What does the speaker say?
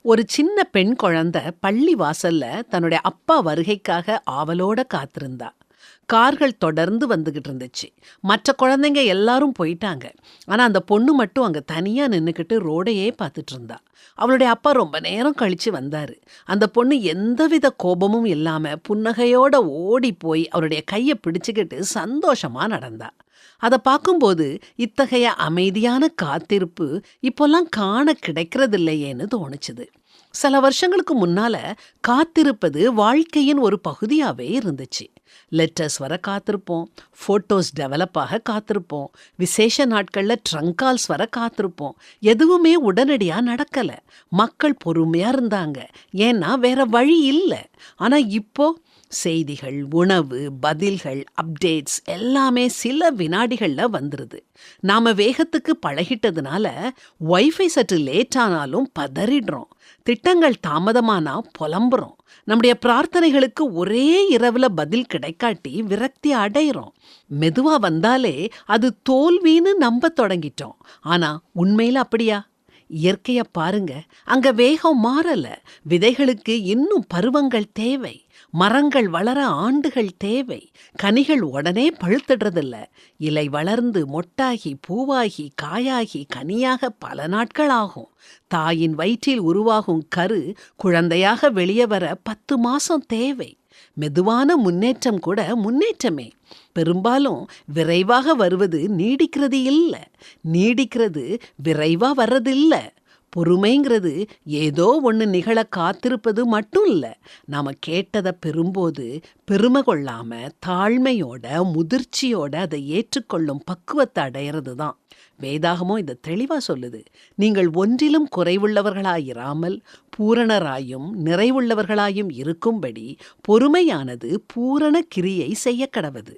ஒரு சின்ன பெண் குழந்தை பள்ளி வாசல்ல தன்னுடைய அப்பா வருகைக்காக ஆவலோட காத்திருந்தா. கார்கள் தொடர்ந்து வந்துகிட்டு இருந்துச்சு. மற்ற குழந்தைங்க எல்லாரும் போயிட்டாங்க. ஆனா அந்த பொண்ணு மட்டும் அங்க தனியா நின்னுக்கிட்டு ரோடையே பார்த்துட்டு இருந்தா. அவளுடைய அப்பா ரொம்ப நேரம் கழிச்சு வந்தாரு. அந்த பொண்ணு எந்தவித கோபமும் இல்லாம புன்னகையோட ஓடி போய் அவருடைய கையை பிடிச்சுக்கிட்டு சந்தோஷமா நடந்தா. அதை பார்க்கும்போது இத்தகைய அமைதியான காத்திருப்பு இப்போல்லாம் காண கிடைக்கிறதில்லையேன்னு தோணுச்சுது. சில வருஷங்களுக்கு முன்னால காத்திருப்பது வாழ்க்கையின் ஒரு பகுதியாவே இருந்துச்சு. லெட்டர்ஸ் வர காத்திருப்போம், ஃபோட்டோஸ் டெவலப் ஆக காத்திருப்போம், விசேஷ நாட்களில் ட்ரங்க் கால்ஸ் வர காத்திருப்போம். எதுவுமே உடனடியாக நடக்கலை. மக்கள் பொறுமையாக இருந்தாங்க, ஏன்னா வேற வழி இல்லை. ஆனால் இப்போ செய்திகள், உணவு, பதில்கள், அப்டேட்ஸ் எல்லாமே சில வினாடிகளில் வந்துடுது. நாம் வேகத்துக்கு பழகிட்டதுனால வைஃபை சற்று லேட் ஆனாலும் பதறிடுறோம். திட்டங்கள் தாமதமானா புலம்புறோம். நம்முடைய பிரார்த்தனைகளுக்கு ஒரே இரவுல பதில் கிடைக்காட்டி விரக்தி அடைகிறோம். மெதுவா வந்தாலே அது தோல்வின்னு நம்ப தொடங்கிட்டோம். ஆனா உண்மையில அப்படியா? இயற்கைய பாருங்க, அங்க வேகம் மாறல. விதைகளுக்கு இன்னும் பருவங்கள் தேவை. மரங்கள் வளர ஆண்டுகள் தேவை. கனிகள் உடனே பழுத்திடுறதில்ல. இலை வளர்ந்து மொட்டாகி பூவாகி காயாகி கனியாக பல நாட்கள் ஆகும். தாயின் வயிற்றில் உருவாகும் கரு குழந்தையாக வெளியே வர 10 மாசம் தேவை. மெதுவான முன்னேற்றம் கூட முன்னேற்றமே. பெரும்பாலும் விரைவாக வருவது நீடிக்கிறது இல்லை, நீடிக்கிறது விரைவா வர்றதில்லை. பொறுமைங்கிறது ஏதோ ஒன்று நிகழ காத்திருப்பது மட்டும் இல்லை. நாம் கேட்டதை பெறும்போது பெருமை கொள்ளாம தாழ்மையோட முதிர்ச்சியோட அதை ஏற்றுக்கொள்ளும் பக்குவத்தை அடையிறது தான். வேதாகமோ இதை தெளிவாக சொல்லுது. நீங்கள் ஒன்றிலும் குறைவுள்ளவர்களாயிராமல் பூரணராயும் நிறைவுள்ளவர்களாயும் இருக்கும்படி பொறுமையானது பூரண கிரியை செய்ய கடவது.